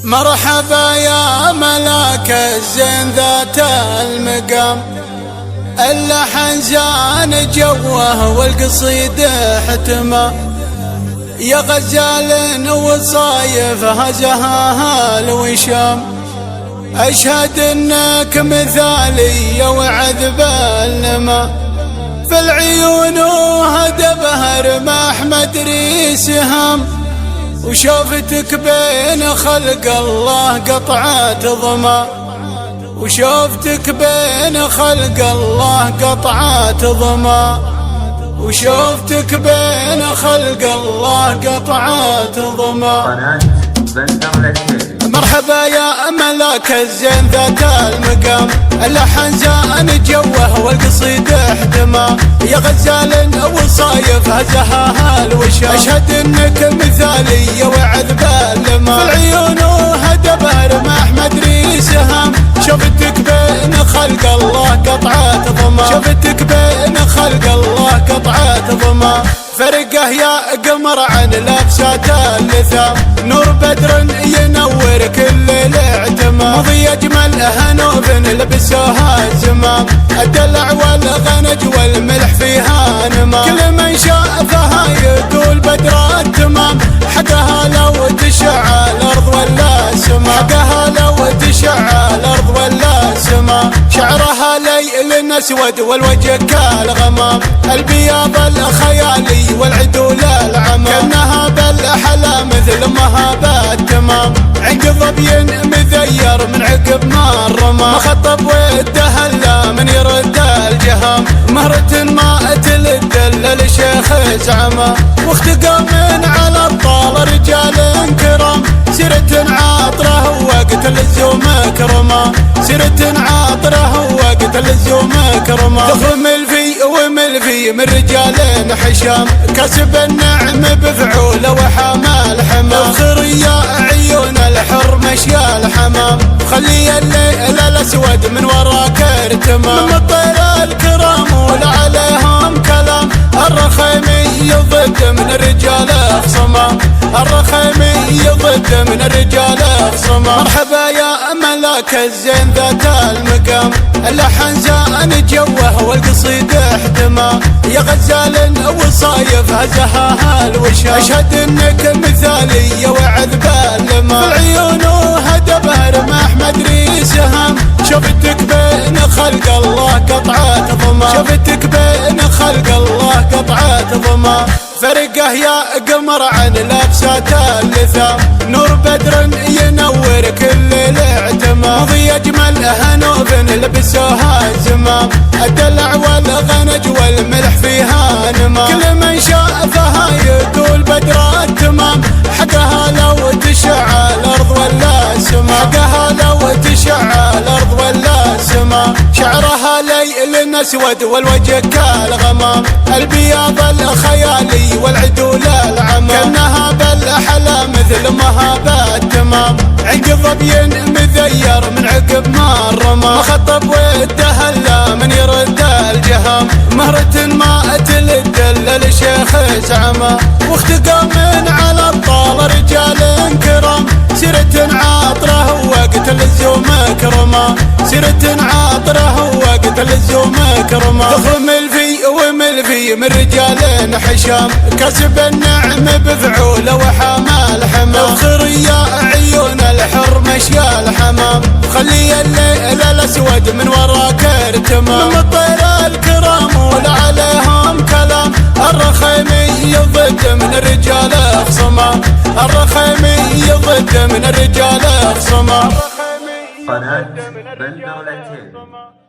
مرحبا يا ملاك الزين ذات المقام، اللحن زان جوه والقصيد احتمى، يا غزال وصايف هزها الوشام، أشهد إنك مثالي وعذب النما، في العيون وهدبها رماح مدري سهام، وشوفتك بين خلق الله قطعة ضما، وشوفتك بين خلق الله قطعة ضما، وشوفتك بين خلق الله قطعة ضما. مرحبا يا ملاك الزين ذات المقام، اللحن زان جوه والقصيد احتمى، يا غزال وصايف هزها الوشام، أشهد إنك مثالي وعذب اللما، في العيون وهدبها رماح مدري سهام، شوفتك بين خلق الله قطعة ضما، شوفتك بين خلق الله قطعة ضما، فرقه يا قمر عن لابسات اللثام، نور بدر ينور كل الاعتمى، مضي اجمل هنوف لبسوها الزمام، الدلع والغنج والملح فيها نما، كل من شافها يقول بدر التمام، حقها لو تشع الارض ولا السما، حقها لو تشع الارض ولا السما، شعرها ليل اسود والوجه كالغمام، البياض الخيالي والعدول العمام، كانها بالاحلى مثل امها بالتمام، عند ظبي مذير من عقب ما الرمى، مخطب ودهلا من يرد الجهام، مهرة ما تلد للشيخ زعمه، واختقى من على الطال رجال كرام، سيرة عاطره وقت اللزوم كرما، سيرة عاطره وقت اللزوم كرما، ضخم ملفي وملفي من رجال حشام، كسب النعم بفعوله وحمال حمام، اخر يا عيون الحر مشيا الحمام، خلي الليل الاسود من وراك ارتمام، من الطير الكرام ولا عليهم كلام، الرخيمي ضد من الرجال خصما، الرخيمي ضد من الرجال خصما. مرحبا يا ملاك الزين ذات المقام، اللحن زان جوه والقصيد احتمى، يا غزال وصايف هزها الوشام، أشهد إنك مثالي وعذب اللما، في العيون وهدبها رماح مدري سهام، شوفتك بين خلق الله قطعة ضما، شوفتك بين خلق الله قطعة ضما، فرقه يا قمر عن لابسات اللثام، نور بدر ينور كل الاعتمى، مضي اجمل هنوف لبسوها الزمام، الدلع والغنج والملح فيها نما، كل من شافها يقول بدر التمام، حقها لو تشع الارض ولا السما، حقها لو تشع الارض ولا السما، شعرها ليل اسود والوجه كالغمام، البياض الخيالي والعدول العمام، كانها بالاحلى مثل امها بالتمام، عند ظبي مذير من عقب ما الرمى، مخطب ودهلا من يرد الجهام، مهرة ما تلد للشيخ زعمه، واختقى من على الطال رجال كرام، سيرة عاطره وقت اللزوم كرما، سيرة عاطره وقت اللزوم كرما، ضخم ملفي وملفي من رجال حشام، كسب النعم بفعوله وحمال حمام، اخر يا عيون الحر مشيا الحمام، خلي الليل الاسود من وراك ارتمام، من الطير الكرام ولا عليهم كلام، الرخيمي ضد من الرجال خصما، الرخيمي ضد من الرجال خصما. قناة بن دولتين.